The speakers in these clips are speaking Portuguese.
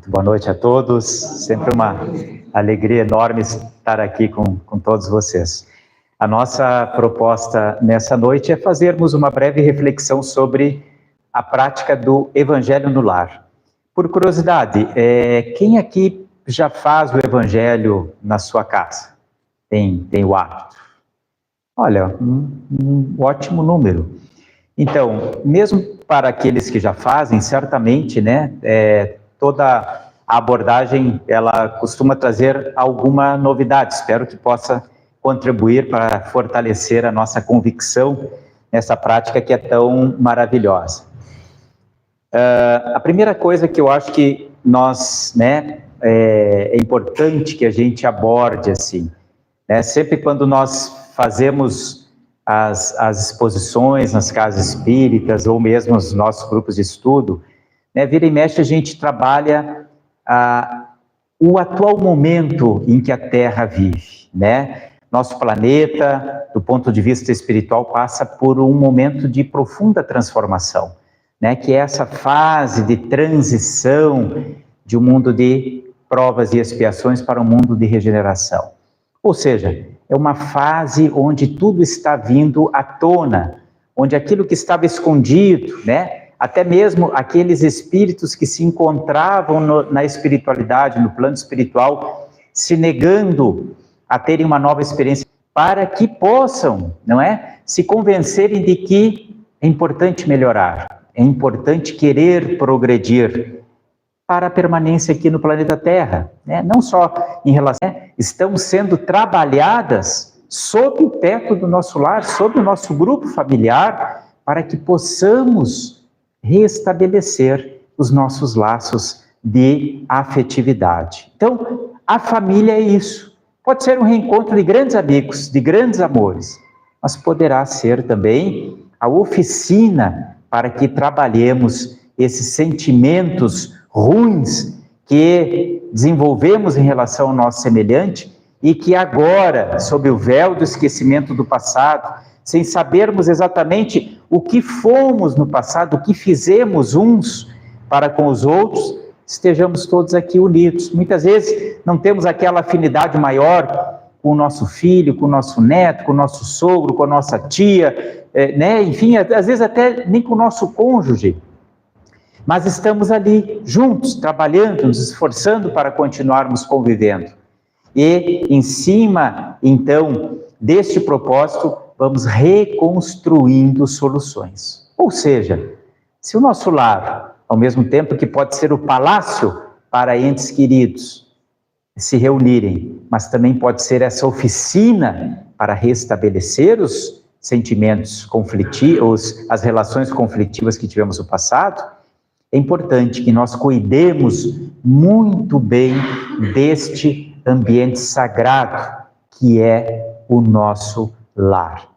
Muito boa noite a todos, sempre uma alegria enorme estar aqui com todos vocês. A nossa proposta nessa noite é fazermos uma breve reflexão sobre a prática do Evangelho no lar. Por curiosidade, quem aqui já faz o Evangelho na sua casa? Tem o hábito? Olha, um ótimo número. Então, mesmo para aqueles que já fazem, certamente, né, toda a abordagem, ela costuma trazer alguma novidade. Espero que possa contribuir para fortalecer a nossa convicção nessa prática que é tão maravilhosa. A primeira coisa que eu acho que nós, né, é importante que a gente aborde, assim, né, sempre quando nós fazemos as exposições nas casas espíritas ou mesmo nos nossos grupos de estudo, né, vira e mexe a gente trabalha o atual momento em que a Terra vive, né? Nosso planeta, do ponto de vista espiritual, passa por um momento de profunda transformação, né? Que é essa fase de transição de um mundo de provas e expiações para um mundo de regeneração. Ou seja, é uma fase onde tudo está vindo à tona, onde aquilo que estava escondido, né? Até mesmo aqueles espíritos que se encontravam na espiritualidade, no plano espiritual, se negando a terem uma nova experiência, para que possam, não é, se convencerem de que é importante melhorar, é importante querer progredir para a permanência aqui no planeta Terra, né? Não só em relação, estão sendo trabalhadas sob o teto do nosso lar, sob o nosso grupo familiar, para que possamos restabelecer os nossos laços de afetividade. Então, a família é isso. Pode ser um reencontro de grandes amigos, de grandes amores, mas poderá ser também a oficina para que trabalhemos esses sentimentos ruins que desenvolvemos em relação ao nosso semelhante e que agora, sob o véu do esquecimento do passado, sem sabermos exatamente o que fomos no passado, o que fizemos uns para com os outros, estejamos todos aqui unidos. Muitas vezes não temos aquela afinidade maior com o nosso filho, com o nosso neto, com o nosso sogro, com a nossa tia, né? Enfim, às vezes até nem com o nosso cônjuge. Mas estamos ali juntos, trabalhando, nos esforçando para continuarmos convivendo. E em cima, então, deste propósito, vamos reconstruindo soluções. Ou seja, se o nosso lar, ao mesmo tempo que pode ser o palácio para entes queridos se reunirem, mas também pode ser essa oficina para restabelecer os sentimentos conflitivos, as relações conflitivas que tivemos no passado, é importante que nós cuidemos muito bem deste ambiente sagrado que é o nosso lar.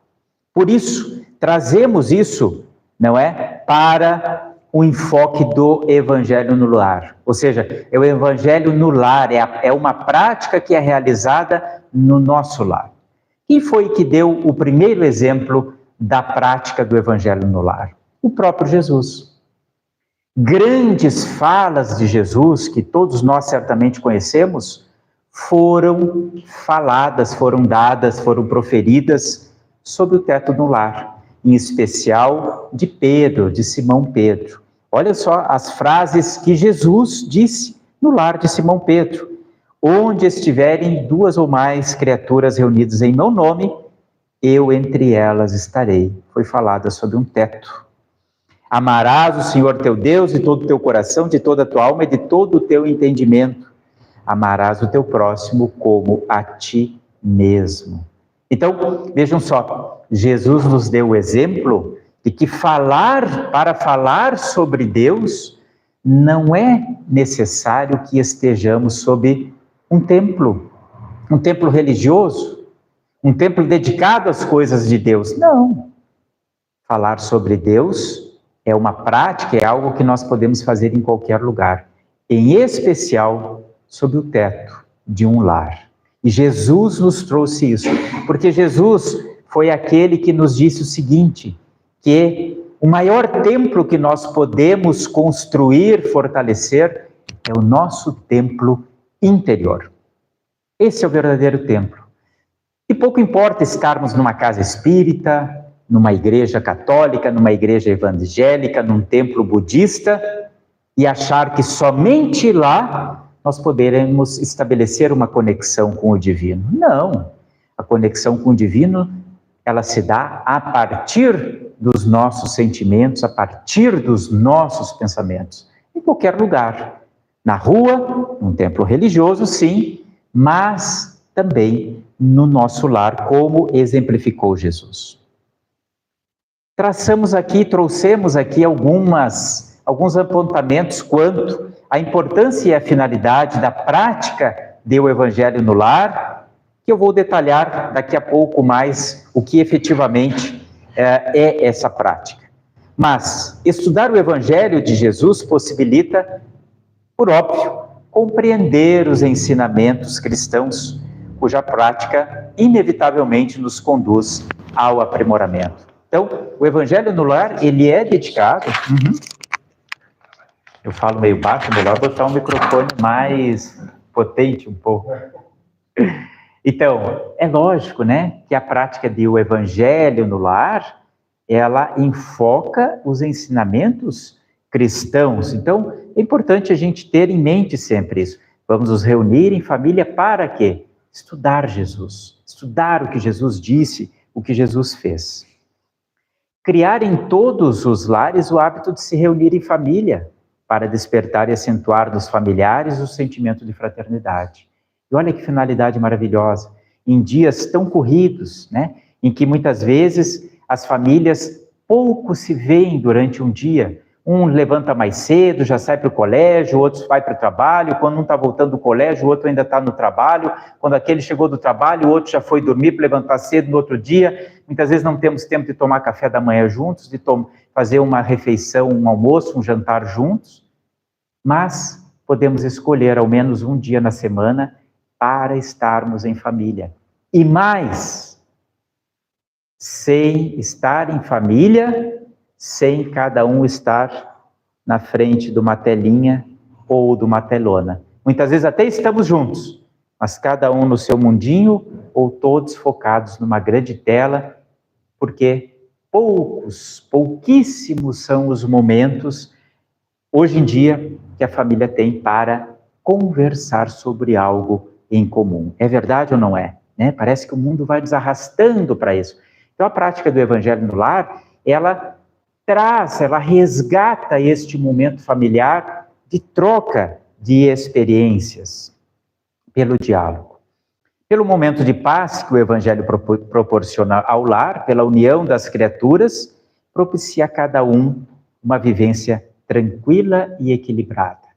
Por isso, trazemos isso, não é, para o enfoque do Evangelho no lar. Ou seja, é o Evangelho no lar, é uma prática que é realizada no nosso lar. Quem foi que deu o primeiro exemplo da prática do Evangelho no lar? O próprio Jesus. Grandes falas de Jesus, que todos nós certamente conhecemos, foram faladas, foram dadas, foram proferidas sob o teto do lar, em especial de Pedro, de Simão Pedro. Olha só as frases que Jesus disse no lar de Simão Pedro: onde estiverem duas ou mais criaturas reunidas em meu nome, eu entre elas estarei. Foi falada sobre um teto. Amarás o Senhor teu Deus de todo o teu coração, de toda a tua alma e de todo o teu entendimento. Amarás o teu próximo como a ti mesmo. Então, vejam só, Jesus nos deu o exemplo de que para falar sobre Deus, não é necessário que estejamos sob um templo religioso, um templo dedicado às coisas de Deus. Não. Falar sobre Deus é uma prática, é algo que nós podemos fazer em qualquer lugar, em especial sob o teto de um lar. E Jesus nos trouxe isso, porque Jesus foi aquele que nos disse o seguinte, que o maior templo que nós podemos construir, fortalecer, é o nosso templo interior. Esse é o verdadeiro templo. E pouco importa estarmos numa casa espírita, numa igreja católica, numa igreja evangélica, num templo budista, e achar que somente lá nós poderemos estabelecer uma conexão com o divino. Não! A conexão com o divino, ela se dá a partir dos nossos sentimentos, a partir dos nossos pensamentos, em qualquer lugar. Na rua, num templo religioso, sim, mas também no nosso lar, como exemplificou Jesus. Trouxemos aqui alguns apontamentos quanto à importância e à finalidade da prática do Evangelho no lar, que eu vou detalhar daqui a pouco mais o que efetivamente é essa prática. Mas estudar o Evangelho de Jesus possibilita, por óbvio, compreender os ensinamentos cristãos, cuja prática inevitavelmente nos conduz ao aprimoramento. Então, o Evangelho no lar, ele é dedicado... Eu falo meio baixo, melhor botar um microfone mais potente um pouco. Então, é lógico, né, que a prática do Evangelho no lar, ela enfoca os ensinamentos cristãos. Então, é importante a gente ter em mente sempre isso. Vamos nos reunir em família para quê? Estudar Jesus, estudar o que Jesus disse, o que Jesus fez. Criar em todos os lares o hábito de se reunir em família, para despertar e acentuar nos familiares o sentimento de fraternidade. E olha que finalidade maravilhosa, em dias tão corridos, né, em que muitas vezes as famílias pouco se veem durante um dia. Um levanta mais cedo, já sai para o colégio, o outro vai para o trabalho, quando um está voltando do colégio, o outro ainda está no trabalho, quando aquele chegou do trabalho, o outro já foi dormir para levantar cedo no outro dia. Muitas vezes não temos tempo de tomar café da manhã juntos, de fazer uma refeição, um almoço, um jantar juntos, mas podemos escolher ao menos um dia na semana para estarmos em família. E mais, sem estar em família, sem cada um estar na frente de uma telinha ou de uma telona. Muitas vezes até estamos juntos, mas cada um no seu mundinho ou todos focados numa grande tela, porque pouquíssimos são os momentos, hoje em dia, que a família tem para conversar sobre algo em comum. É verdade ou não é? Né? Parece que o mundo vai nos arrastando para isso. Então, a prática do Evangelho no lar, ela resgata este momento familiar de troca de experiências pelo diálogo. Pelo momento de paz que o Evangelho proporciona ao lar, pela união das criaturas, propicia a cada um uma vivência tranquila e equilibrada.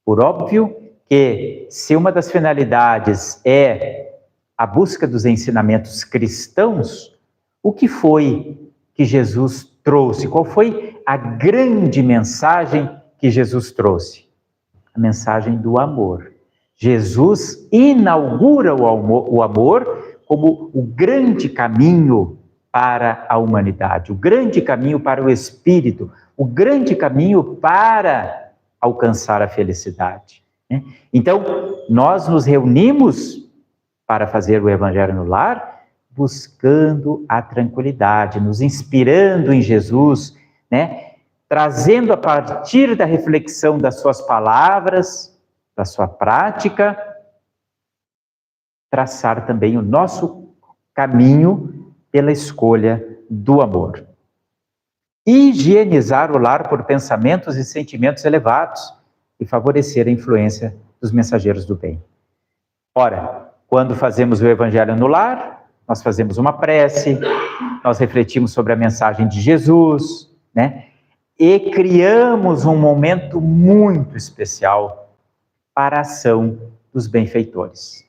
Por óbvio que, se uma das finalidades é a busca dos ensinamentos cristãos, o que foi que Jesus trouxe? Qual foi a grande mensagem que Jesus trouxe? A mensagem do amor. Jesus inaugura o amor como o grande caminho para a humanidade, o grande caminho para o espírito, o grande caminho para alcançar a felicidade. Né? Então, nós nos reunimos para fazer o Evangelho no lar, buscando a tranquilidade, nos inspirando em Jesus, né? Trazendo a partir da reflexão das suas palavras, da sua prática, traçar também o nosso caminho pela escolha do amor. Higienizar o lar por pensamentos e sentimentos elevados e favorecer a influência dos mensageiros do bem. Ora, quando fazemos o Evangelho no lar, nós fazemos uma prece, nós refletimos sobre a mensagem de Jesus, né? E criamos um momento muito especial para a ação dos benfeitores.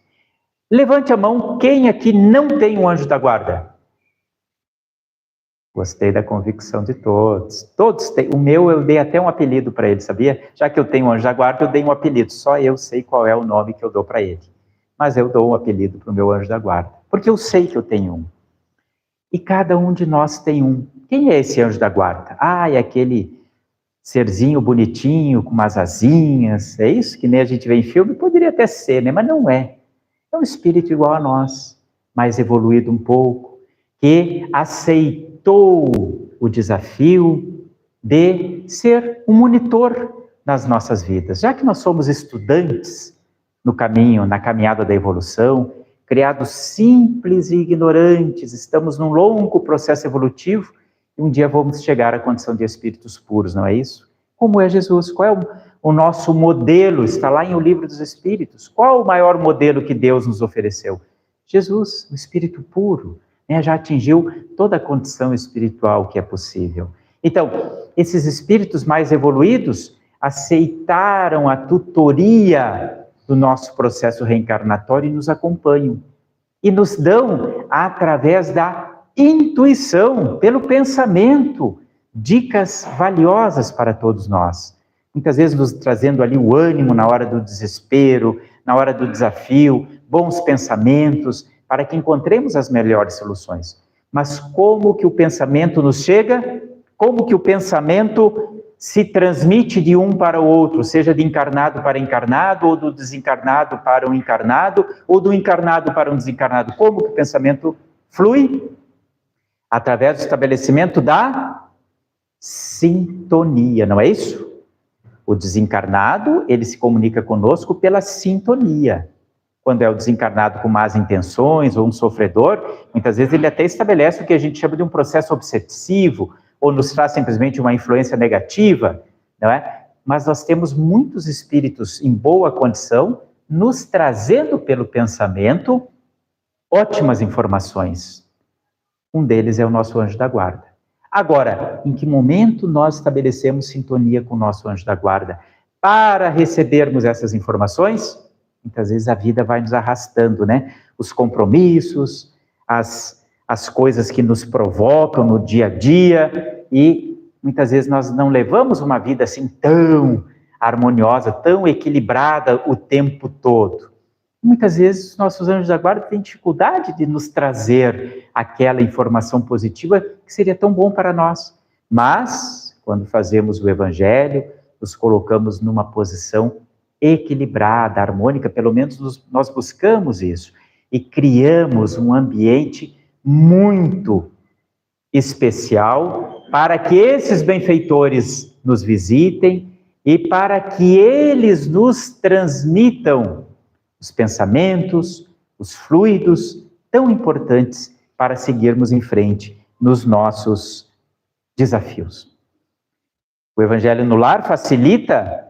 Levante a mão, quem aqui não tem um anjo da guarda? Gostei da convicção de todos. Todos têm. O meu, eu dei até um apelido para ele, sabia? Já que eu tenho um anjo da guarda, eu dei um apelido. Só eu sei qual é o nome que eu dou para ele. Mas eu dou um apelido para o meu anjo da guarda, porque eu sei que eu tenho um. E cada um de nós tem um. Quem é esse anjo da guarda? Ah, é aquele serzinho bonitinho, com umas asinhas, é isso que nem a gente vê em filme? Poderia até ser, né? Mas não é. É um espírito igual a nós, mais evoluído um pouco, que aceitou o desafio de ser um monitor nas nossas vidas. Já que nós somos estudantes no caminho, na caminhada da evolução, criados simples e ignorantes, estamos num longo processo evolutivo, e um dia vamos chegar à condição de espíritos puros, não é isso? Como é Jesus? Qual é o nosso modelo? Está lá em O Livro dos Espíritos. Qual o maior modelo que Deus nos ofereceu? Jesus, o espírito puro, né? Já atingiu toda a condição espiritual que é possível. Então, esses espíritos mais evoluídos aceitaram a tutoria do nosso processo reencarnatório e nos acompanham. E nos dão, através da intuição, pelo pensamento, dicas valiosas para todos nós. Muitas vezes nos trazendo ali o ânimo na hora do desespero, na hora do desafio, bons pensamentos, para que encontremos as melhores soluções. Mas como que o pensamento nos chega? Como que o pensamento se transmite de um para o outro, seja de encarnado para encarnado, ou do desencarnado para um encarnado, ou do encarnado para um desencarnado? Como que o pensamento flui? Através do estabelecimento da sintonia, não é isso? O desencarnado, ele se comunica conosco pela sintonia. Quando é o desencarnado com más intenções ou um sofredor, muitas vezes ele até estabelece o que a gente chama de um processo obsessivo, ou nos traz simplesmente uma influência negativa, não é? Mas nós temos muitos espíritos em boa condição, nos trazendo pelo pensamento ótimas informações. Um deles é o nosso anjo da guarda. Agora, em que momento nós estabelecemos sintonia com o nosso anjo da guarda? Para recebermos essas informações, muitas vezes a vida vai nos arrastando, né? Os compromissos, as coisas que nos provocam no dia a dia, e muitas vezes nós não levamos uma vida assim tão harmoniosa, tão equilibrada o tempo todo. Muitas vezes os nossos anjos da guarda têm dificuldade de nos trazer aquela informação positiva que seria tão bom para nós. Mas, quando fazemos o Evangelho, nos colocamos numa posição equilibrada, harmônica, pelo menos nós buscamos isso, e criamos um ambiente muito especial para que esses benfeitores nos visitem e para que eles nos transmitam os pensamentos, os fluidos tão importantes para seguirmos em frente nos nossos desafios. O Evangelho no Lar facilita,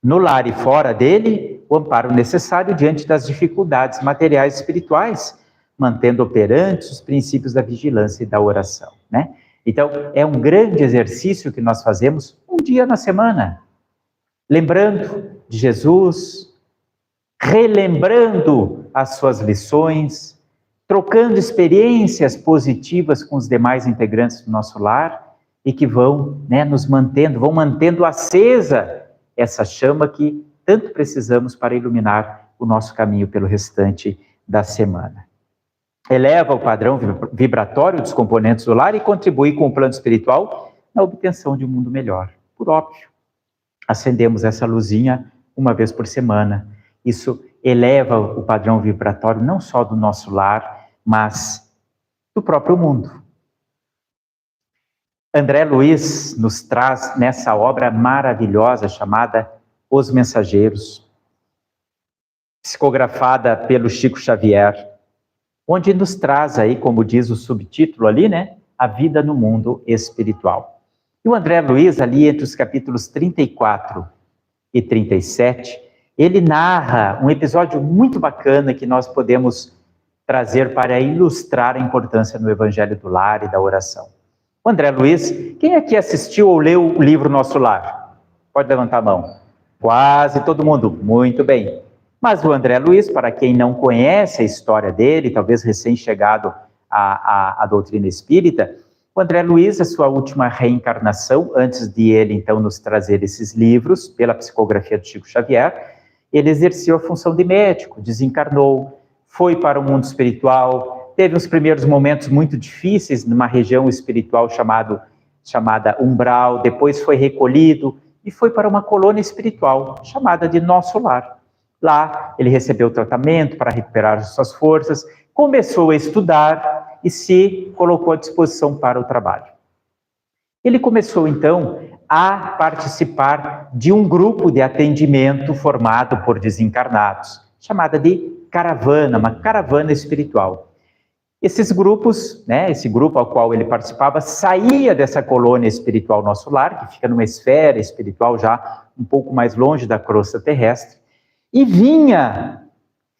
no lar e fora dele, o amparo necessário diante das dificuldades materiais e espirituais, mantendo operantes os princípios da vigilância e da oração, né? Então, é um grande exercício que nós fazemos um dia na semana, lembrando de Jesus, relembrando as suas lições, trocando experiências positivas com os demais integrantes do nosso lar e que vão, né, nos mantendo acesa essa chama que tanto precisamos para iluminar o nosso caminho pelo restante da semana. Eleva o padrão vibratório dos componentes do lar e contribui com o plano espiritual na obtenção de um mundo melhor. Por óbvio, acendemos essa luzinha uma vez por semana. Isso eleva o padrão vibratório não só do nosso lar, mas do próprio mundo. André Luiz nos traz nessa obra maravilhosa chamada Os Mensageiros, psicografada pelo Chico Xavier, onde nos traz aí, como diz o subtítulo ali, né, a vida no mundo espiritual. E o André Luiz, ali entre os capítulos 34 e 37, ele narra um episódio muito bacana que nós podemos trazer para ilustrar a importância no Evangelho do Lar e da oração. O André Luiz, quem aqui assistiu ou leu o livro Nosso Lar? Pode levantar a mão. Quase todo mundo, muito bem. Mas o André Luiz, para quem não conhece a história dele, talvez recém-chegado à doutrina espírita, o André Luiz, a sua última reencarnação, antes de ele então nos trazer esses livros, pela psicografia do Chico Xavier, ele exerceu a função de médico, desencarnou, foi para o mundo espiritual, teve uns primeiros momentos muito difíceis numa região espiritual chamada chamada Umbral, depois foi recolhido e foi para uma colônia espiritual, chamada de Nosso Lar. Lá ele recebeu tratamento para recuperar suas forças, começou a estudar e se colocou à disposição para o trabalho. Ele começou então a participar de um grupo de atendimento formado por desencarnados, chamada de caravana, uma caravana espiritual. Esses grupos, esse grupo ao qual ele participava, saía dessa colônia espiritual Nosso Lar, que fica numa esfera espiritual já um pouco mais longe da crosta terrestre, e vinha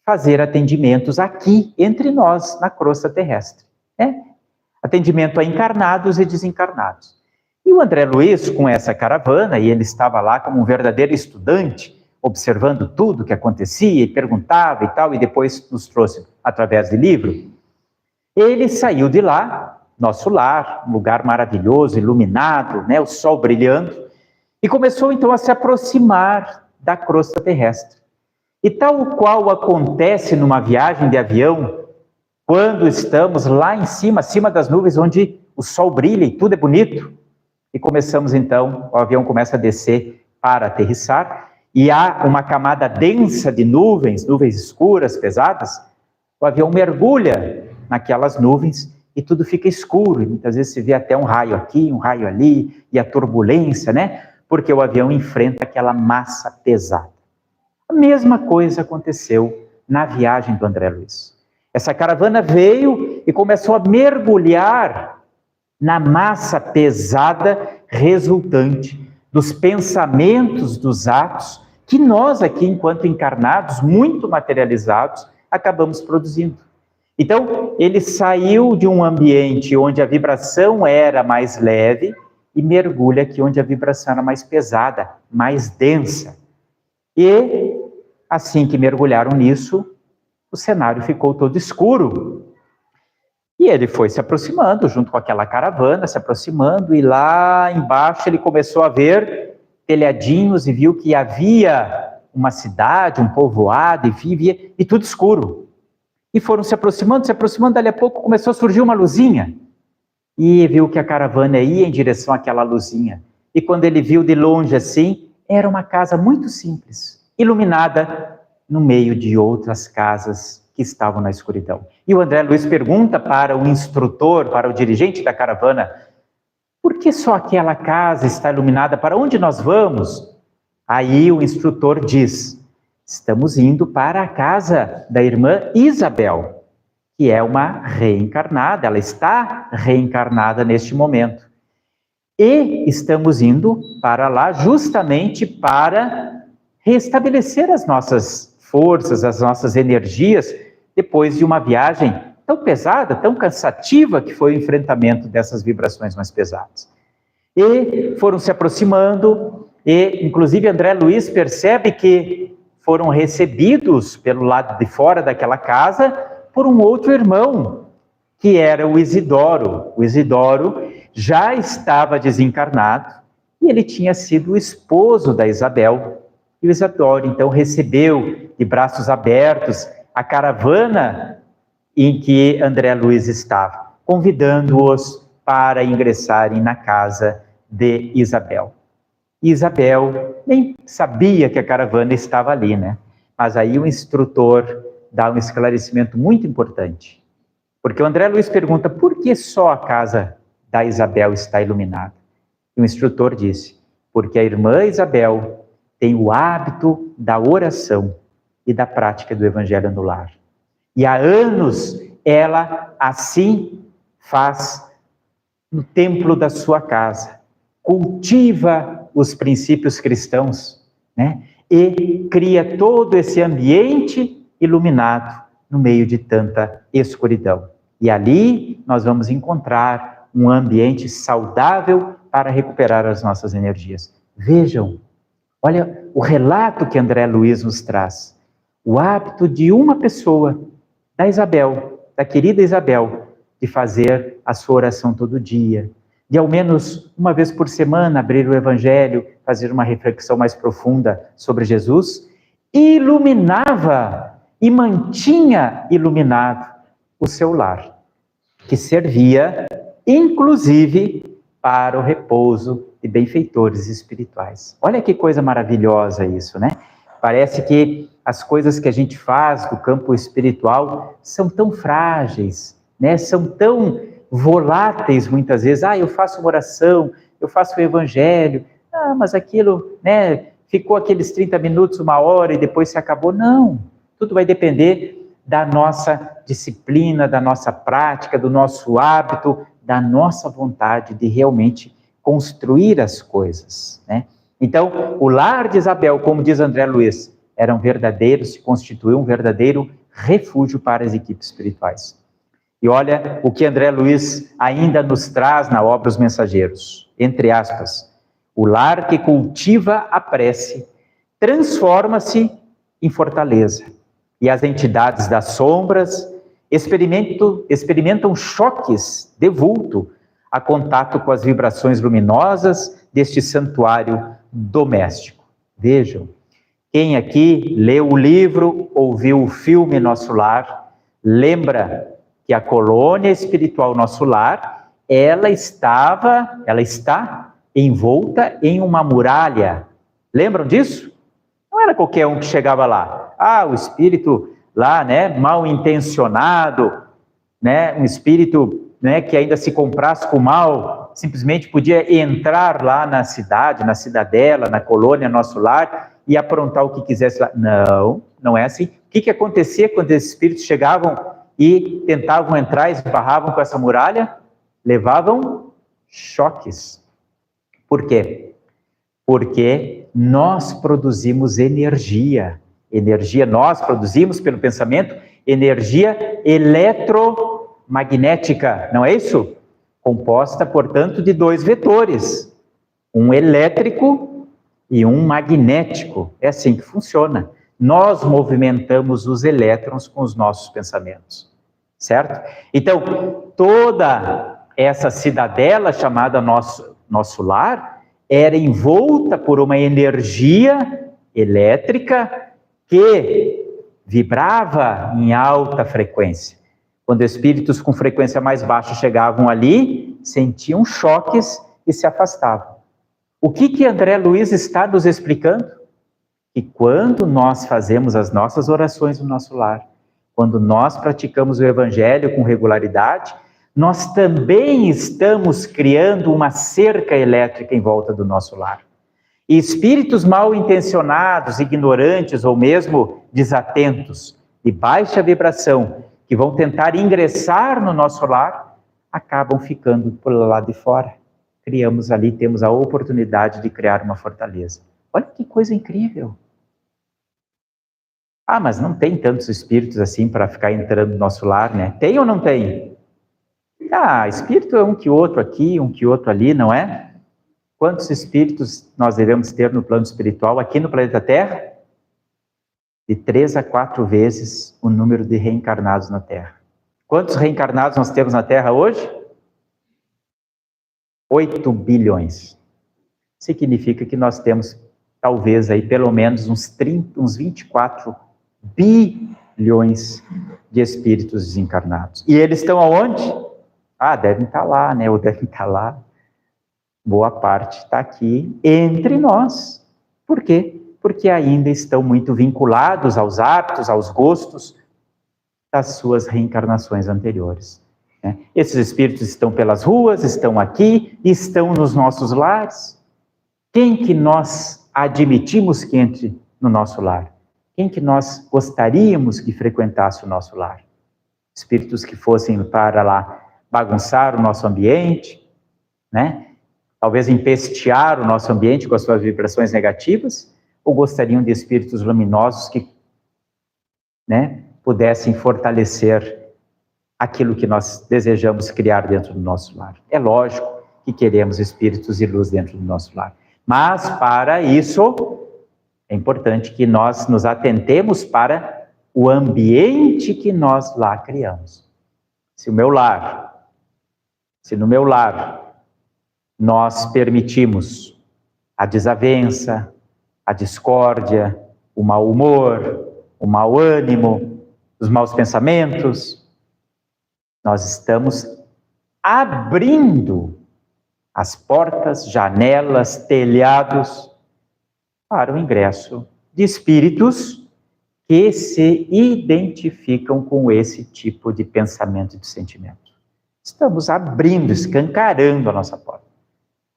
fazer atendimentos aqui, entre nós, na crosta terrestre. Atendimento a encarnados e desencarnados. E o André Luiz, com essa caravana, e ele estava lá como um verdadeiro estudante, observando tudo o que acontecia, e perguntava e tal, e depois nos trouxe através de livro. Ele saiu de lá, Nosso Lar, um lugar maravilhoso, iluminado, o sol brilhando, e começou então a se aproximar da crosta terrestre. E tal qual acontece numa viagem de avião, quando estamos lá em cima, acima das nuvens, onde o sol brilha e tudo é bonito, e começamos então, o avião começa a descer para aterrissar, e há uma camada densa de nuvens, nuvens escuras, pesadas, o avião mergulha naquelas nuvens e tudo fica escuro, e muitas vezes se vê até um raio aqui, um raio ali, e a turbulência, porque o avião enfrenta aquela massa pesada. A mesma coisa aconteceu na viagem do André Luiz. Essa caravana veio e começou a mergulhar na massa pesada resultante dos pensamentos, dos atos, que nós aqui, enquanto encarnados, muito materializados, acabamos produzindo. Então, ele saiu de um ambiente onde a vibração era mais leve e mergulha aqui onde a vibração era mais pesada, mais densa. E, assim que mergulharam nisso, o cenário ficou todo escuro. E ele foi se aproximando, junto com aquela caravana, se aproximando, e lá embaixo ele começou a ver telhadinhos e viu que havia uma cidade, um povoado, e tudo escuro. E foram se aproximando, dali a pouco começou a surgir uma luzinha. E viu que a caravana ia em direção àquela luzinha. E quando ele viu de longe assim, era uma casa muito simples, iluminada no meio de outras casas que estavam na escuridão. E o André Luiz pergunta para o instrutor, para o dirigente da caravana, por que só aquela casa está iluminada? Para onde nós vamos? Aí o instrutor diz, estamos indo para a casa da irmã Isabel, que é uma reencarnada, ela está reencarnada neste momento. E estamos indo para lá justamente para restabelecer as nossas forças, as nossas energias, depois de uma viagem tão pesada, tão cansativa, que foi o enfrentamento dessas vibrações mais pesadas. E foram se aproximando, e inclusive André Luiz percebe que foram recebidos pelo lado de fora daquela casa por um outro irmão, que era o Isidoro. O Isidoro já estava desencarnado e ele tinha sido o esposo da Isabel. E o Isidoro, então, recebeu de braços abertos a caravana em que André Luiz estava, convidando-os para ingressarem na casa de Isabel. E Isabel nem sabia que a caravana estava ali, Mas aí o instrutor dá um esclarecimento muito importante. Porque o André Luiz pergunta, por que só a casa da Isabel está iluminada? E o instrutor disse, porque a irmã Isabel tem o hábito da oração e da prática do Evangelho no lar. E há anos ela assim faz no templo da sua casa. Cultiva os princípios cristãos, E cria todo esse ambiente iluminado no meio de tanta escuridão. E ali nós vamos encontrar um ambiente saudável para recuperar as nossas energias. Vejam, olha o relato que André Luiz nos traz. O hábito de uma pessoa, da Isabel, da querida Isabel, de fazer a sua oração todo dia, de ao menos uma vez por semana abrir o Evangelho, fazer uma reflexão mais profunda sobre Jesus, iluminava e mantinha iluminado o seu lar, que servia, inclusive, para o repouso de benfeitores espirituais. Olha que coisa maravilhosa isso, né? Parece que as coisas que a gente faz do campo espiritual são tão frágeis, né? São tão voláteis muitas vezes. Eu faço uma oração, eu faço o evangelho, mas aquilo, né? Ficou aqueles 30 minutos, 1 hora e depois se acabou. Não, tudo vai depender da nossa disciplina, da nossa prática, do nosso hábito, da nossa vontade de realmente construir as coisas, né? Então, o lar de Isabel, como diz André Luiz, se constituiu um verdadeiro refúgio para as equipes espirituais. E olha o que André Luiz ainda nos traz na obra Os Mensageiros, entre aspas, o lar que cultiva a prece transforma-se em fortaleza, e as entidades das sombras experimentam choques de vulto a contato com as vibrações luminosas deste santuário doméstico. Vejam, quem aqui leu o livro, ouviu o filme Nosso Lar, lembra que a colônia espiritual Nosso Lar, ela está envolta em uma muralha. Lembram disso? Não era qualquer um que chegava lá. O espírito lá, né, mal intencionado, né, um espírito, né, que ainda se comprasse com o mal, simplesmente podia entrar lá na cidade, na cidadela, na colônia Nosso Lar e aprontar o que quisesse lá. Não, não é assim. O que acontecia quando esses espíritos chegavam e tentavam entrar, esbarravam com essa muralha? Levavam choques. Por quê? Porque nós produzimos energia. Nós produzimos pelo pensamento energia eletromagnética, não é isso? Composta, portanto, de 2 vetores, um elétrico e um magnético. É assim que funciona. Nós movimentamos os elétrons com os nossos pensamentos, certo? Então, toda essa cidadela chamada nosso lar era envolta por uma energia elétrica que vibrava em alta frequência. Quando espíritos com frequência mais baixa chegavam ali, sentiam choques e se afastavam. O que André Luiz está nos explicando? Que quando nós fazemos as nossas orações no nosso lar, quando nós praticamos o evangelho com regularidade, nós também estamos criando uma cerca elétrica em volta do nosso lar. E espíritos mal intencionados, ignorantes ou mesmo desatentos, de baixa vibração, que vão tentar ingressar no nosso lar, acabam ficando por lá de fora. Temos a oportunidade de criar uma fortaleza. Olha que coisa incrível. Mas não tem tantos espíritos assim para ficar entrando no nosso lar, né? Tem ou não tem? Espírito é um que outro aqui, um que outro ali, não é? Quantos espíritos nós devemos ter no plano espiritual aqui no planeta Terra? De 3 a 4 vezes o número de reencarnados na Terra. Quantos reencarnados nós temos na Terra hoje? 8 bilhões. Significa que nós temos, talvez, aí, pelo menos uns 24 bilhões de espíritos desencarnados. E eles estão aonde? Devem estar lá, né? Ou devem estar lá. Boa parte está aqui entre nós. Por quê? Porque ainda estão muito vinculados aos hábitos, aos gostos das suas reencarnações anteriores. Né? Esses espíritos estão pelas ruas, estão aqui, estão nos nossos lares. Quem que nós admitimos que entre no nosso lar? Quem que nós gostaríamos que frequentasse o nosso lar? Espíritos que fossem para lá bagunçar o nosso ambiente, né? Talvez empestear o nosso ambiente com as suas vibrações negativas, ou gostariam de espíritos luminosos que, né, pudessem fortalecer aquilo que nós desejamos criar dentro do nosso lar. É lógico que queremos espíritos de luz dentro do nosso lar, mas para isso é importante que nós nos atentemos para o ambiente que nós lá criamos. Se no meu lar nós permitimos a desavença, a discórdia, o mau humor, o mau ânimo, os maus pensamentos, nós estamos abrindo as portas, janelas, telhados, para o ingresso de espíritos que se identificam com esse tipo de pensamento e de sentimento. Estamos abrindo, escancarando a nossa porta.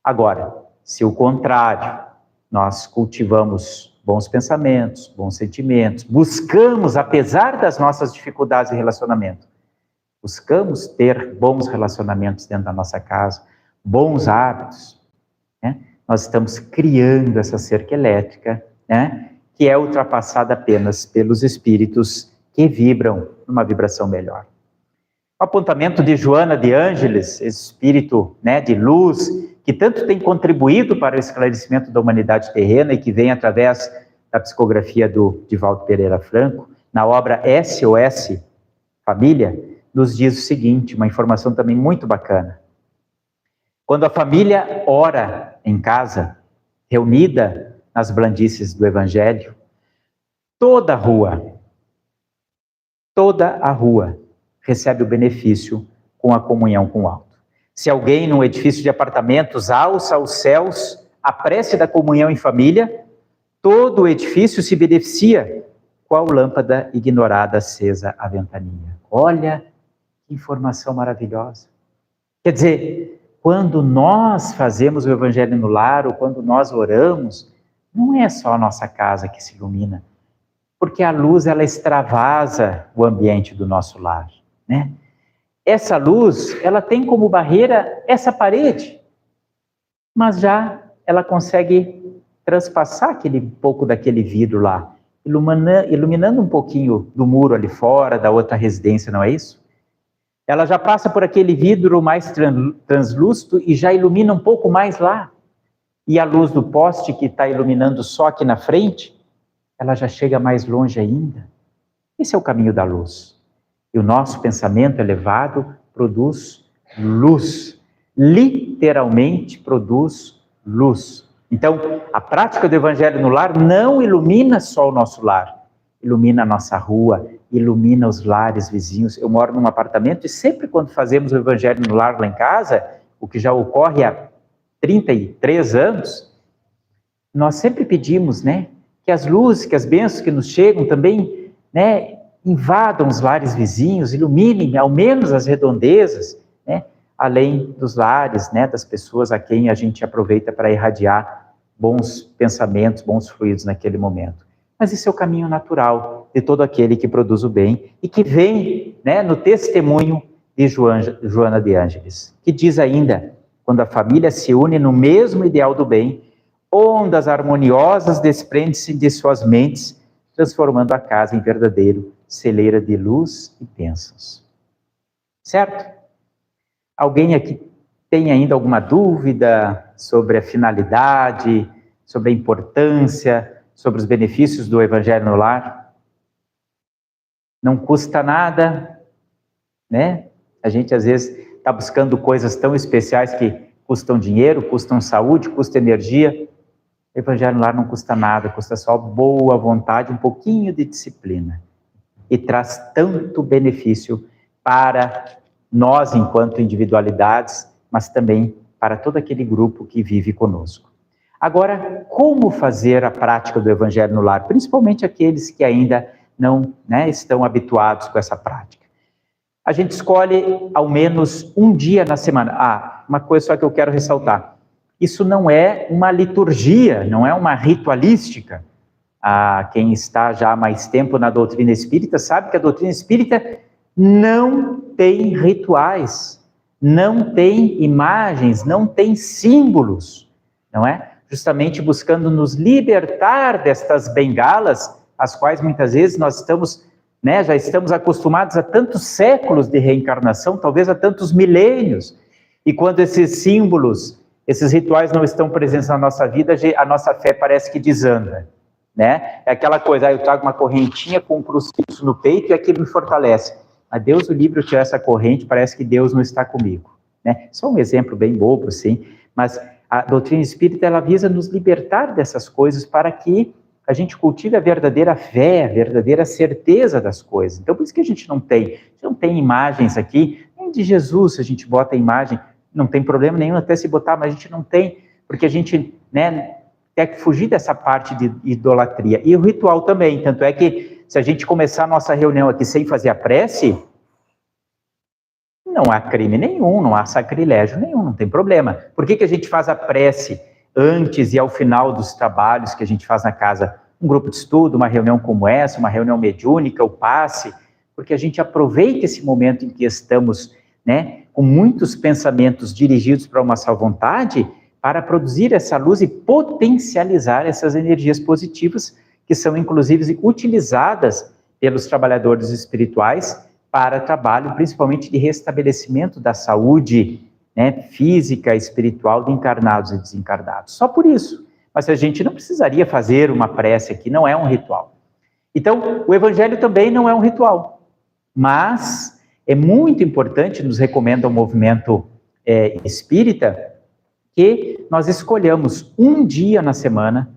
Agora, se o contrário, nós cultivamos bons pensamentos, bons sentimentos, buscamos, apesar das nossas dificuldades de relacionamento, buscamos ter bons relacionamentos dentro da nossa casa, bons hábitos, né? Nós estamos criando essa cerca elétrica, né? Que é ultrapassada apenas pelos espíritos que vibram numa vibração melhor. O apontamento de Joana de Ângeles, esse espírito, né, de luz, que tanto tem contribuído para o esclarecimento da humanidade terrena e que vem através da psicografia do Divaldo Pereira Franco, na obra SOS Família, nos diz o seguinte, uma informação também muito bacana. Quando a família ora em casa, reunida nas blandices do Evangelho, toda a rua recebe o benefício com a comunhão com o alto. Se alguém num edifício de apartamentos alça aos céus a prece da comunhão em família, todo o edifício se beneficia com a lâmpada ignorada acesa à ventaninha. Olha que informação maravilhosa. Quer dizer, quando nós fazemos o Evangelho no lar, ou quando nós oramos, não é só a nossa casa que se ilumina, porque a luz, ela extravasa o ambiente do nosso lar, né? Essa luz, ela tem como barreira essa parede, mas já ela consegue transpassar aquele pouco daquele vidro lá, iluminando um pouquinho do muro ali fora, da outra residência, não é isso? Ela já passa por aquele vidro mais translúcido e já ilumina um pouco mais lá. E a luz do poste que está iluminando só aqui na frente, ela já chega mais longe ainda. Esse é o caminho da luz. E o nosso pensamento elevado produz luz. Literalmente produz luz. Então, a prática do Evangelho no lar não ilumina só o nosso lar, ilumina a nossa rua, ilumina os lares vizinhos. Eu moro num apartamento e sempre quando fazemos o Evangelho no lar lá em casa, o que já ocorre há 33 anos, nós sempre pedimos, né, que as luzes, que as bênçãos que nos chegam também, né, invadam os lares vizinhos, iluminem ao menos as redondezas, né, além dos lares, né, das pessoas a quem a gente aproveita para irradiar bons pensamentos, bons fluidos naquele momento. Mas esse é o caminho natural de todo aquele que produz o bem e que vem, né, no testemunho de Joana de Ângeles, que diz ainda, quando a família se une no mesmo ideal do bem, ondas harmoniosas desprendem-se de suas mentes, transformando a casa em verdadeiro celeira de luz e bênçãos. Certo? Alguém aqui tem ainda alguma dúvida sobre a finalidade, sobre a importância, sobre os benefícios do Evangelho no lar? Não custa nada, né? A gente às vezes está buscando coisas tão especiais que custam dinheiro, custam saúde, custam energia. O Evangelho no lar não custa nada, custa só boa vontade, um pouquinho de disciplina. E traz tanto benefício para nós enquanto individualidades, mas também para todo aquele grupo que vive conosco. Agora, como fazer a prática do Evangelho no lar? Principalmente aqueles que ainda não, né, estão habituados com essa prática. A gente escolhe ao menos um dia na semana. Uma coisa só que eu quero ressaltar. Isso não é uma liturgia, não é uma ritualística. Quem está já há mais tempo na doutrina espírita sabe que a doutrina espírita não tem rituais, não tem imagens, não tem símbolos, não é? Justamente buscando nos libertar destas bengalas, as quais muitas vezes nós estamos, né, já estamos acostumados a tantos séculos de reencarnação, talvez a tantos milênios, e quando esses símbolos, esses rituais não estão presentes na nossa vida, a nossa fé parece que desanda, né? É aquela coisa, eu trago uma correntinha com um crucifixo no peito e aquilo me fortalece. Mas Deus o livre eu tirar essa corrente, parece que Deus não está comigo, né? Só um exemplo bem bobo, sim, mas a doutrina espírita, ela visa nos libertar dessas coisas para que a gente cultive a verdadeira fé, a verdadeira certeza das coisas. Então, por isso que a gente não tem imagens aqui, nem de Jesus a gente bota a imagem, não tem problema nenhum até se botar, mas a gente não tem, porque a gente, né, tem que fugir dessa parte de idolatria. E o ritual também, tanto é que se a gente começar a nossa reunião aqui sem fazer a prece, não há crime nenhum, não há sacrilégio nenhum, não tem problema. Por que a gente faz a prece antes e ao final dos trabalhos que a gente faz na casa? Um grupo de estudo, uma reunião como essa, uma reunião mediúnica, o passe, porque a gente aproveita esse momento em que estamos, né, com muitos pensamentos dirigidos para uma só vontade, para produzir essa luz e potencializar essas energias positivas, que são inclusive utilizadas pelos trabalhadores espirituais para trabalho, principalmente de restabelecimento da saúde, né, física e espiritual de encarnados e desencarnados. Só por isso. Mas a gente não precisaria fazer uma prece aqui, não é um ritual. Então, o Evangelho também não é um ritual, mas é muito importante, nos recomenda o movimento espírita, que nós escolhamos um dia na semana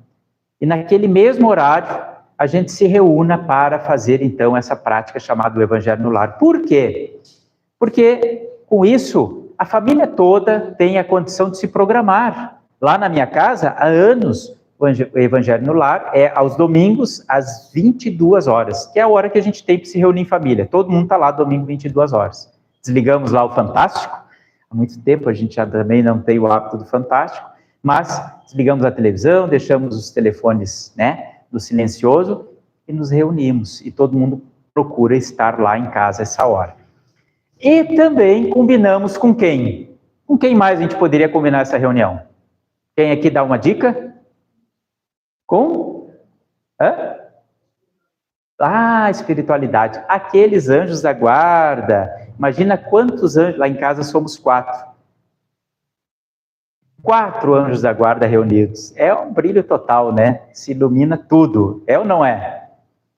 e naquele mesmo horário a gente se reúna para fazer, então, essa prática chamada do Evangelho no Lar. Por quê? Porque, com isso, a família toda tem a condição de se programar. Lá na minha casa, há anos, o Evangelho no Lar é aos domingos, às 22 horas, que é a hora que a gente tem para se reunir em família. Todo mundo está lá, domingo, 22 horas. Desligamos lá o Fantástico. Há muito tempo a gente já também não tem o hábito do Fantástico, mas desligamos a televisão, deixamos os telefones, né, no silencioso e nos reunimos. E todo mundo procura estar lá em casa essa hora. E também combinamos com quem? Com quem mais a gente poderia combinar essa reunião? Quem aqui dá uma dica? Com? Espiritualidade. Aqueles anjos da guarda. Imagina quantos anjos, lá em casa somos 4. 4 anjos da guarda reunidos. É um brilho total, né? Se ilumina tudo. É ou não é?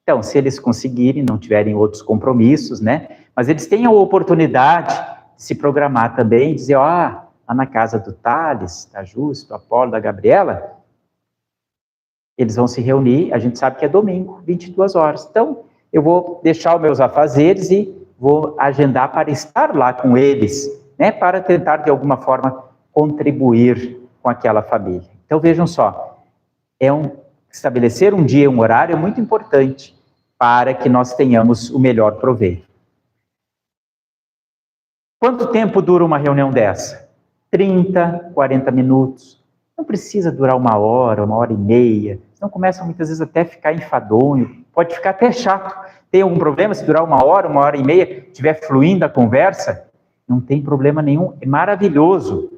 Então, se eles conseguirem, não tiverem outros compromissos, né? Mas eles têm a oportunidade de se programar também, dizer, lá na casa do Thales, da Justo, do Apolo, da Gabriela, eles vão se reunir, a gente sabe que é domingo, 22 horas. Então, eu vou deixar os meus afazeres e vou agendar para estar lá com eles, né? Para tentar, de alguma forma, contribuir com aquela família. Então, vejam só, estabelecer um dia e um horário é muito importante para que nós tenhamos o melhor proveito. Quanto tempo dura uma reunião dessa? 30, 40 minutos. Não precisa durar 1 hora e meia. Senão começa muitas vezes até a ficar enfadonho. Pode ficar até chato. Tem algum problema se durar 1 hora e meia, estiver fluindo a conversa? Não tem problema nenhum. É maravilhoso.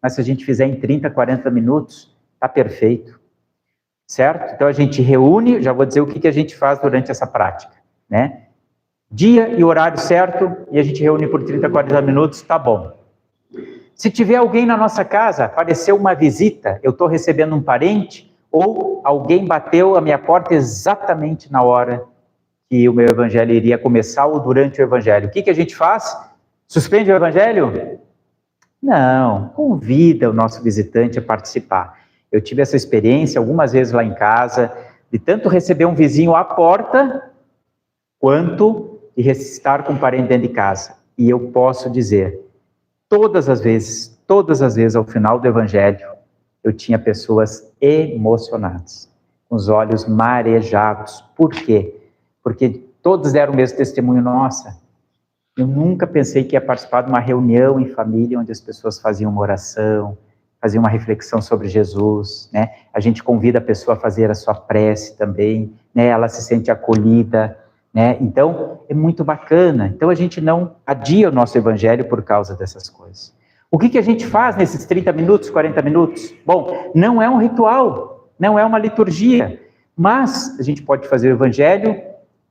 Mas se a gente fizer em 30, 40 minutos, está perfeito. Certo? Então a gente reúne, já vou dizer o que a gente faz durante essa prática, né? Dia e horário certo, e a gente reúne por 30, 40 minutos, tá bom. Se tiver alguém na nossa casa, apareceu uma visita, eu estou recebendo um parente, ou alguém bateu a minha porta exatamente na hora que o meu evangelho iria começar, ou durante o evangelho. O que a gente faz? Suspende o evangelho? Não, convida o nosso visitante a participar. Eu tive essa experiência algumas vezes lá em casa, de tanto receber um vizinho à porta, quanto de estar com um parente dentro de casa. E eu posso dizer, todas as vezes ao final do evangelho, eu tinha pessoas emocionadas, com os olhos marejados. Por quê? Porque todos deram o mesmo testemunho. Nossa, eu nunca pensei que ia participar de uma reunião em família, onde as pessoas faziam uma oração, fazer uma reflexão sobre Jesus, né? A gente convida a pessoa a fazer a sua prece também, né? Ela se sente acolhida, né? Então, é muito bacana. Então, a gente não adia o nosso evangelho por causa dessas coisas. O que a gente faz nesses 30 minutos, 40 minutos? Bom, não é um ritual, não é uma liturgia, mas a gente pode fazer o evangelho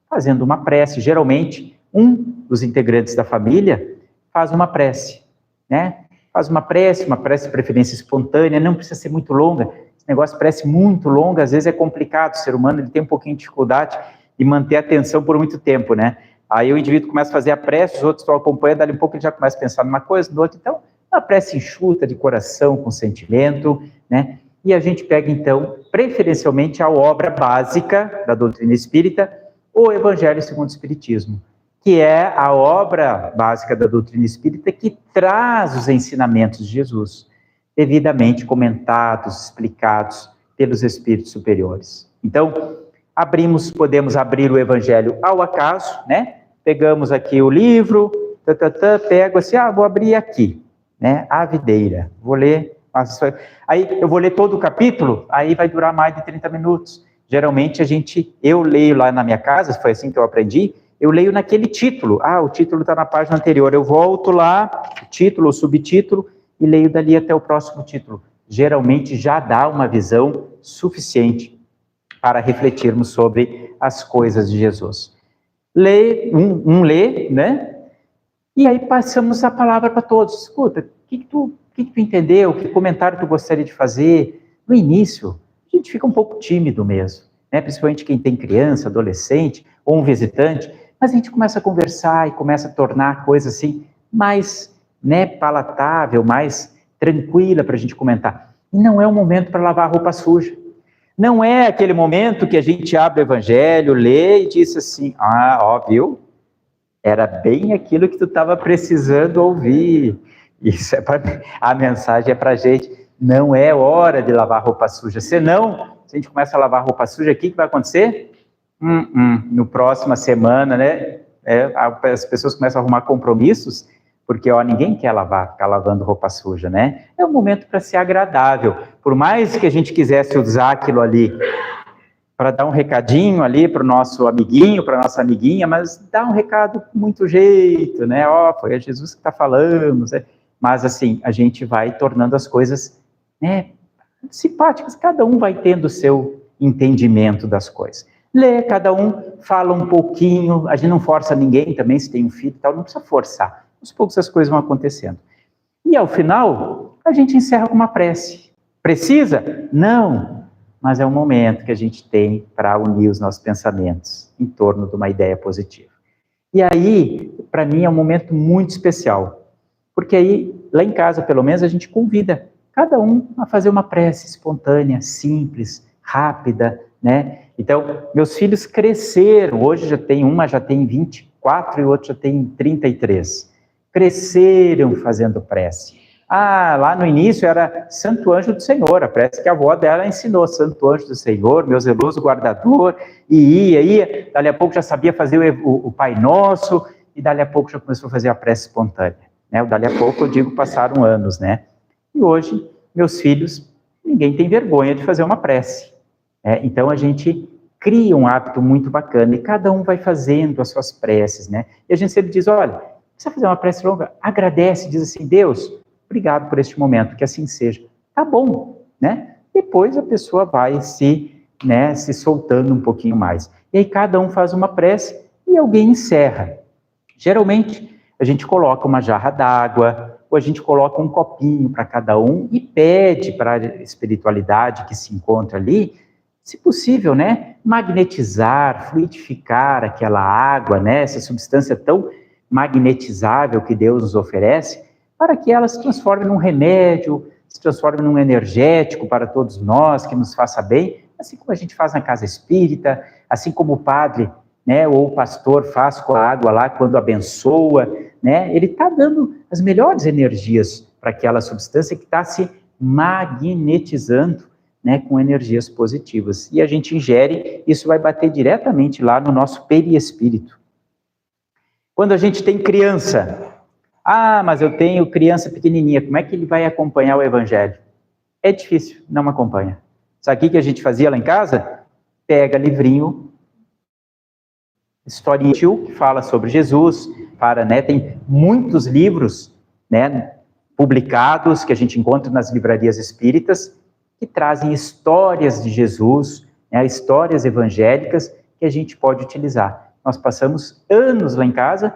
fazendo uma prece. Geralmente, um dos integrantes da família faz uma prece, né? Faz uma prece de preferência espontânea, não precisa ser muito longa. Esse negócio de prece muito longa, às vezes é complicado, o ser humano ele tem um pouquinho de dificuldade de manter a atenção por muito tempo, né? Aí o indivíduo começa a fazer a prece, os outros estão acompanhando, dali um pouco ele já começa a pensar numa coisa, no outro. Então, uma prece enxuta, de coração, com sentimento, né? E a gente pega, então, preferencialmente a obra básica da doutrina espírita, o Evangelho segundo o Espiritismo. que é a obra básica da doutrina espírita que traz os ensinamentos de Jesus, devidamente comentados, explicados pelos espíritos superiores. Então, podemos abrir o Evangelho ao acaso, né? Pegamos aqui o livro, pego assim, vou abrir aqui, né? A videira, vou ler, aí eu vou ler todo o capítulo, aí vai durar mais de 30 minutos. Geralmente eu leio lá na minha casa, foi assim que eu aprendi, eu leio naquele título, o título está na página anterior, eu volto lá, o título, o subtítulo, e leio dali até o próximo título. Geralmente já dá uma visão suficiente para refletirmos sobre as coisas de Jesus. Lê, né? E aí passamos a palavra para todos. Escuta, o que tu entendeu? Que comentário tu gostaria de fazer? No início, a gente fica um pouco tímido mesmo, né? Principalmente quem tem criança, adolescente, ou um visitante, mas a gente começa a conversar e começa a tornar a coisa assim mais, né, palatável, mais tranquila para a gente comentar. E não é um momento para lavar a roupa suja. Não é aquele momento que a gente abre o Evangelho, lê e diz assim, viu? Era bem aquilo que tu estava precisando ouvir. Isso a mensagem é para a gente. Não é hora de lavar roupa suja. Senão, se a gente começa a lavar roupa suja, o que vai acontecer? No próxima semana, né? As pessoas começam a arrumar compromissos, porque ninguém quer ficar lavando roupa suja, né? É um momento para ser agradável. Por mais que a gente quisesse usar aquilo ali para dar um recadinho ali para o nosso amiguinho, para a nossa amiguinha, mas dá um recado com muito jeito, né? Foi Jesus que está falando, né? Mas assim, a gente vai tornando as coisas, né, simpáticas, cada um vai tendo o seu entendimento das coisas. Lê, cada um fala um pouquinho, a gente não força ninguém também, se tem um filho e tal, não precisa forçar. Aos poucos as coisas vão acontecendo. E ao final, a gente encerra com uma prece. Precisa? Não. Mas é um momento que a gente tem para unir os nossos pensamentos em torno de uma ideia positiva. E aí, para mim, é um momento muito especial. Porque aí, lá em casa, pelo menos, a gente convida cada um a fazer uma prece espontânea, simples, rápida, né? Então, meus filhos cresceram. Hoje uma já tem 24 e o outro já tem 33. Cresceram fazendo prece. Lá no início era Santo Anjo do Senhor, a prece que a avó dela ensinou, Santo Anjo do Senhor, meu zeloso guardador, e ia, dali a pouco já sabia fazer o Pai Nosso, e dali a pouco já começou a fazer a prece espontânea, né? Dali a pouco, eu digo, passaram anos, né? E hoje, meus filhos, ninguém tem vergonha de fazer uma prece, né? Então a gente cria um hábito muito bacana, e cada um vai fazendo as suas preces, né? E a gente sempre diz, olha, precisa fazer uma prece longa, agradece, diz assim, Deus, obrigado por este momento, que assim seja. Tá bom, né? Depois a pessoa vai se soltando um pouquinho mais. E aí cada um faz uma prece e alguém encerra. Geralmente, a gente coloca uma jarra d'água, ou a gente coloca um copinho para cada um e pede para a espiritualidade que se encontra ali, se possível, né? Magnetizar, fluidificar aquela água, né? Essa substância tão magnetizável que Deus nos oferece, para que ela se transforme num remédio, se transforme num energético para todos nós, que nos faça bem, assim como a gente faz na casa espírita, assim como o padre, né, ou o pastor faz com a água lá quando abençoa, né, ele está dando as melhores energias para aquela substância que está se magnetizando, né, com energias positivas. E a gente ingere, isso vai bater diretamente lá no nosso perispírito. Quando a gente tem criança, mas eu tenho criança pequenininha, como é que ele vai acompanhar o Evangelho? É difícil, não acompanha. Sabe o que a gente fazia lá em casa? Pega livrinho, historinha que fala sobre Jesus, tem muitos livros, né, publicados, que a gente encontra nas livrarias espíritas, que trazem histórias de Jesus, né, histórias evangélicas que a gente pode utilizar. Nós passamos anos lá em casa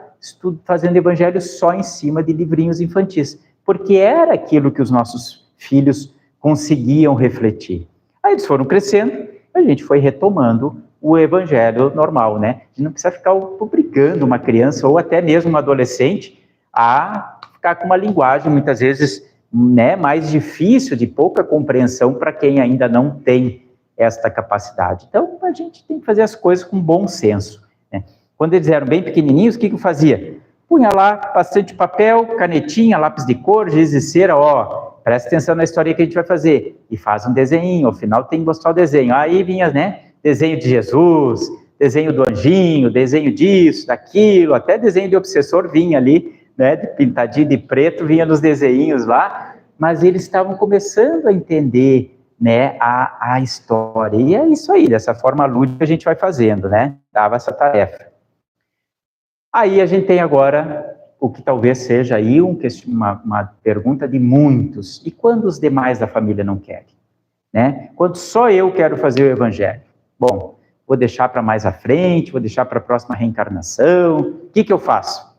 fazendo evangelho só em cima de livrinhos infantis, porque era aquilo que os nossos filhos conseguiam refletir. Aí eles foram crescendo, a gente foi retomando o evangelho normal, né? A gente não precisa ficar obrigando uma criança ou até mesmo um adolescente a ficar com uma linguagem, muitas vezes, né, mais difícil, de pouca compreensão para quem ainda não tem esta capacidade. Então, a gente tem que fazer as coisas com bom senso, né? Quando eles eram bem pequenininhos, o que eu fazia? Punha lá bastante papel, canetinha, lápis de cor, giz de cera, presta atenção na história que a gente vai fazer. E faz um desenho, ao final tem que mostrar o desenho. Aí vinha, né, desenho de Jesus, desenho do anjinho, desenho disso, daquilo, até desenho de obsessor vinha ali, né, pintadinho de preto, vinha nos desenhinhos lá, mas eles estavam começando a entender, né, a história. E é isso aí, dessa forma lúdica a gente vai fazendo, né, dava essa tarefa. Aí a gente tem agora o que talvez seja aí uma pergunta de muitos. E quando os demais da família não querem? Né? Quando só eu quero fazer o evangelho? Bom, vou deixar para mais à frente, vou deixar para a próxima reencarnação. O que eu faço?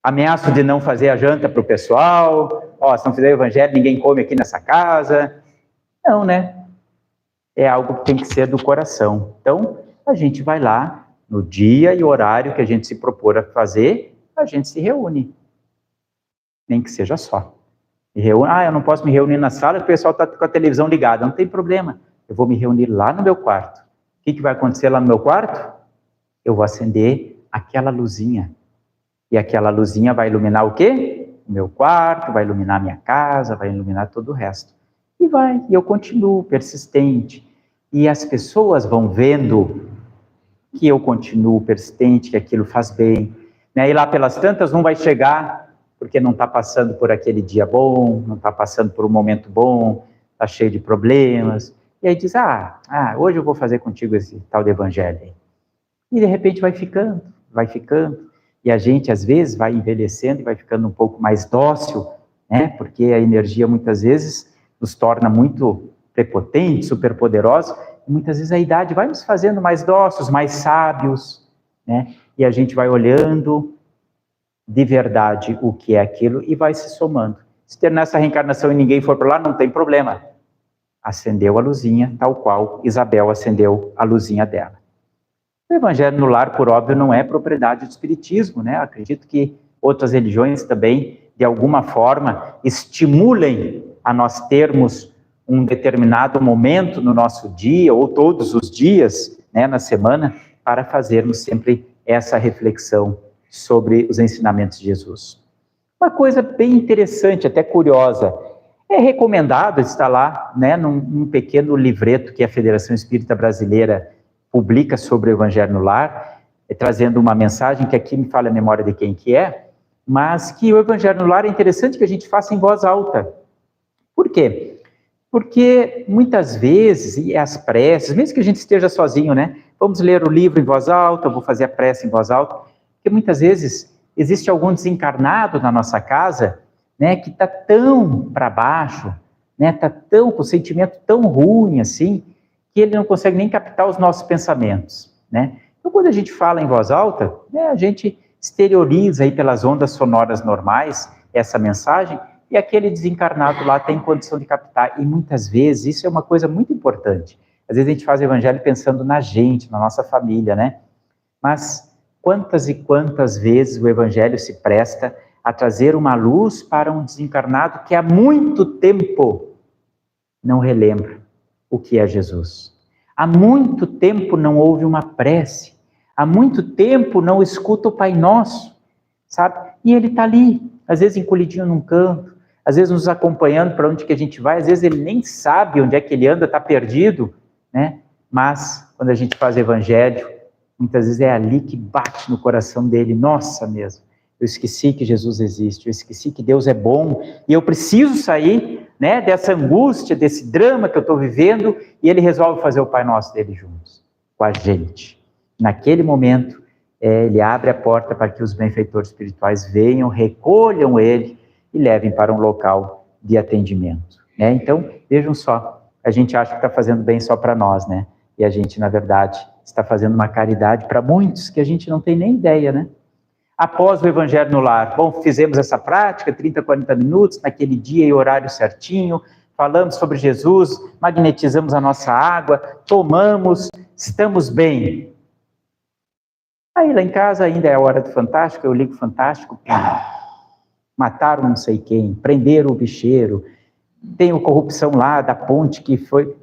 Ameaço de não fazer a janta para o pessoal. Se não fizer o evangelho, ninguém come aqui nessa casa. Não, né? É algo que tem que ser do coração. Então, a gente vai lá, no dia e horário que a gente se propor a fazer, a gente se reúne. Nem que seja só. Eu não posso me reunir na sala, o pessoal está com a televisão ligada. Não tem problema. Eu vou me reunir lá no meu quarto. O que vai acontecer lá no meu quarto? Eu vou acender aquela luzinha. E aquela luzinha vai iluminar o quê? O meu quarto, vai iluminar a minha casa, vai iluminar todo o resto. E eu continuo persistente. E as pessoas vão vendo que eu continuo persistente, que aquilo faz bem. E lá pelas tantas, um vai chegar, porque não está passando por aquele dia bom, não está passando por um momento bom, está cheio de problemas. E aí diz, hoje eu vou fazer contigo esse tal de evangelho aí. E de repente vai ficando. E a gente, às vezes, vai envelhecendo e vai ficando um pouco mais dócil, né? Porque a energia, muitas vezes, nos torna muito prepotentes, superpoderosos. E muitas vezes a idade vai nos fazendo mais dóceis, mais sábios, né? E a gente vai olhando de verdade o que é aquilo e vai se somando. Se ter nessa reencarnação e ninguém for para lá, não tem problema. Acendeu a luzinha, tal qual Isabel acendeu a luzinha dela. O evangelho no lar, por óbvio, não é propriedade do espiritismo, né? Acredito que outras religiões também, de alguma forma, estimulem a nós termos um determinado momento no nosso dia, ou todos os dias, né, na semana, para fazermos sempre essa reflexão sobre os ensinamentos de Jesus. Uma coisa bem interessante, até curiosa, é recomendado, está lá, né, num pequeno livreto que a Federação Espírita Brasileira publica sobre o Evangelho no Lar, trazendo uma mensagem que aqui me fala a memória de quem que é, mas que o Evangelho no Lar é interessante que a gente faça em voz alta. Por quê? Porque muitas vezes, e as preces, mesmo que a gente esteja sozinho, né? Vamos ler o livro em voz alta, vou fazer a prece em voz alta, porque muitas vezes existe algum desencarnado na nossa casa, né, que está tão para baixo, né, está tão com o sentimento tão ruim assim, que ele não consegue nem captar os nossos pensamentos, né? Então, quando a gente fala em voz alta, né, a gente exterioriza aí pelas ondas sonoras normais essa mensagem, e aquele desencarnado lá tem condição de captar. E muitas vezes, isso é uma coisa muito importante. Às vezes a gente faz o evangelho pensando na gente, na nossa família, né? Mas quantas e quantas vezes o evangelho se presta a trazer uma luz para um desencarnado que há muito tempo não relembra o que é Jesus. Há muito tempo não ouve uma prece. Há muito tempo não escuta o Pai Nosso, sabe? E ele está ali, às vezes encolhidinho num canto, às vezes nos acompanhando para onde que a gente vai, às vezes ele nem sabe onde é que ele anda, está perdido, né? Mas, quando a gente faz evangelho, muitas vezes é ali que bate no coração dele, nossa mesmo, eu esqueci que Jesus existe, eu esqueci que Deus é bom, e eu preciso sair, né, dessa angústia, desse drama que eu estou vivendo, e ele resolve fazer o Pai Nosso dele juntos, com a gente. Naquele momento, ele abre a porta para que os benfeitores espirituais venham, recolham ele e levem para um local de atendimento, né? Então, vejam só, a gente acha que está fazendo bem só para nós, né? E a gente, na verdade, está fazendo uma caridade para muitos que a gente não tem nem ideia, né? Após o Evangelho no Lar, bom, fizemos essa prática, 30, 40 minutos, naquele dia e horário certinho, falamos sobre Jesus, magnetizamos a nossa água, tomamos, estamos bem. Aí lá em casa ainda é a hora do Fantástico, eu ligo o Fantástico, mataram não sei quem, prenderam o bicheiro, tem a corrupção lá da ponte que foi...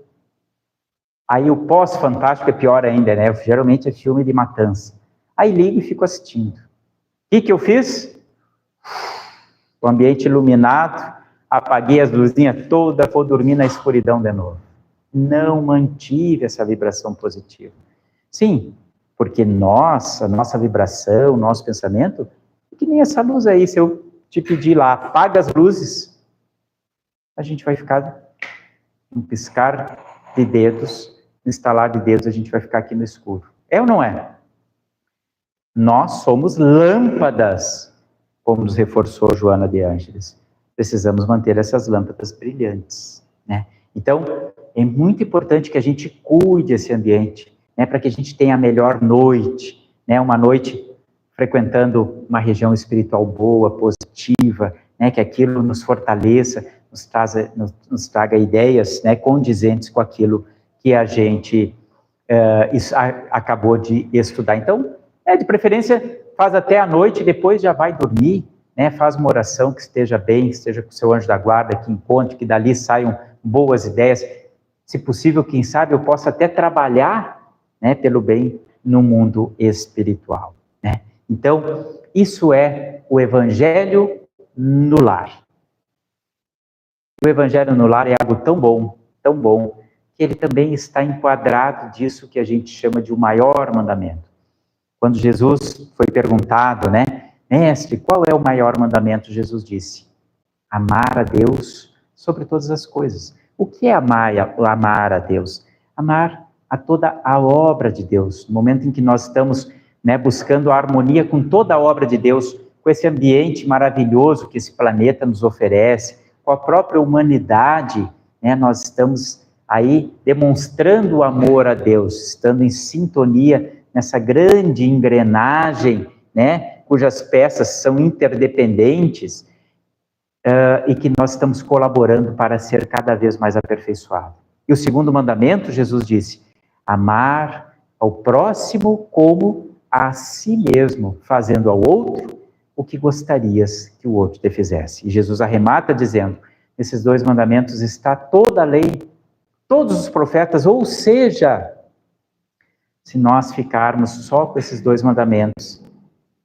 Aí o pós-Fantástico é pior ainda, né? Geralmente é filme de matança. Aí ligo e fico assistindo. O que eu fiz? O ambiente iluminado, apaguei as luzinhas todas, vou dormir na escuridão de novo. Não mantive essa vibração positiva. Sim, porque a nossa vibração, o nosso pensamento, é que nem essa luz aí, se eu te pedir lá, apaga as luzes, a gente vai ficar, um piscar de dedos, um estalar de dedos, a gente vai ficar aqui no escuro. É ou não é? Nós somos lâmpadas, como nos reforçou Joana de Ângeles. Precisamos manter essas lâmpadas brilhantes, né? Então, é muito importante que a gente cuide esse ambiente, né, para que a gente tenha a melhor noite, né, uma noite frequentando uma região espiritual boa, positiva, né, que aquilo nos fortaleça, nos traga ideias, né, condizentes com aquilo que a gente acabou de estudar. Então, de preferência, faz até a noite, depois já vai dormir, né, faz uma oração que esteja bem, que esteja com o seu anjo da guarda, que encontre, que dali saiam boas ideias. Se possível, quem sabe, eu possa até trabalhar, né, pelo bem no mundo espiritual, né? Então, isso é o Evangelho no lar. O Evangelho no lar é algo tão bom, que ele também está enquadrado disso que a gente chama de o maior mandamento. Quando Jesus foi perguntado, né, mestre, qual é o maior mandamento? Jesus disse, amar a Deus sobre todas as coisas. O que é amar a Deus? Amar a toda a obra de Deus. No momento em que nós estamos, né, buscando a harmonia com toda a obra de Deus, com esse ambiente maravilhoso que esse planeta nos oferece, com a própria humanidade, né, nós estamos aí demonstrando o amor a Deus, estando em sintonia nessa grande engrenagem, né, cujas peças são interdependentes, e que nós estamos colaborando para ser cada vez mais aperfeiçoado. E o segundo mandamento, Jesus disse, amar ao próximo como a si mesmo, fazendo ao outro o que gostarias que o outro te fizesse. E Jesus arremata dizendo, nesses dois mandamentos está toda a lei, todos os profetas, ou seja, se nós ficarmos só com esses dois mandamentos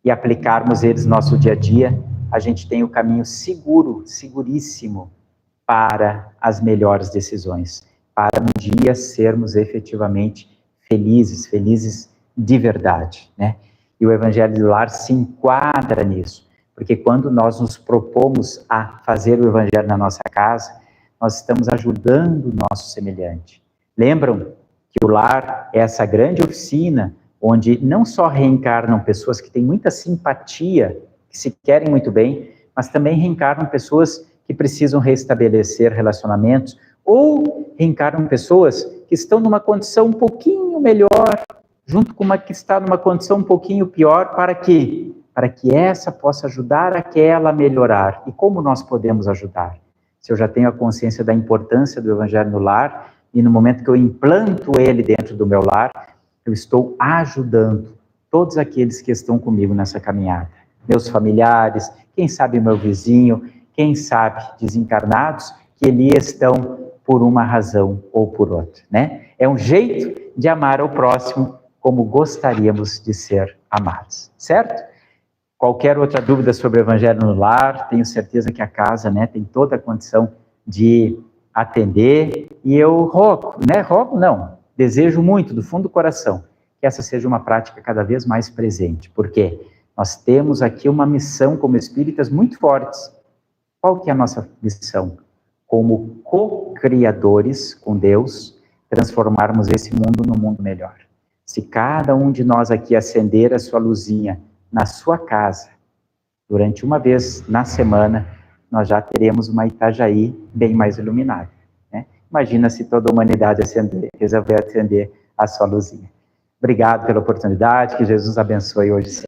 e aplicarmos eles no nosso dia a dia, a gente tem o caminho seguro, seguríssimo, para as melhores decisões, para um dia sermos efetivamente felizes de verdade, né? E o Evangelho do Lar se enquadra nisso, porque quando nós nos propomos a fazer o Evangelho na nossa casa, nós estamos ajudando o nosso semelhante. Lembram que o lar é essa grande oficina, onde não só reencarnam pessoas que têm muita simpatia, que se querem muito bem, mas também reencarnam pessoas que precisam restabelecer relacionamentos, ou reencarnam pessoas que estão numa condição um pouquinho melhor, junto com uma que está numa condição um pouquinho pior, para que essa possa ajudar aquela a melhorar. E como nós podemos ajudar? Se eu já tenho a consciência da importância do Evangelho no lar, e no momento que eu implanto ele dentro do meu lar, eu estou ajudando todos aqueles que estão comigo nessa caminhada. Meus familiares, quem sabe meu vizinho, quem sabe desencarnados, que ali estão por uma razão ou por outra, né? É um jeito de amar ao próximo como gostaríamos de ser amados, certo? Qualquer outra dúvida sobre o Evangelho no Lar, tenho certeza que a casa, né, tem toda a condição de atender, e eu desejo muito, do fundo do coração, que essa seja uma prática cada vez mais presente, porque nós temos aqui uma missão como espíritas muito fortes. Qual que é a nossa missão? Como co-criadores com Deus, transformarmos esse mundo num mundo melhor. Se cada um de nós aqui acender a sua luzinha na sua casa, durante uma vez na semana, nós já teremos uma Itajaí bem mais iluminada, né? Imagina se toda a humanidade resolver acender a sua luzinha. Obrigado pela oportunidade, que Jesus abençoe hoje.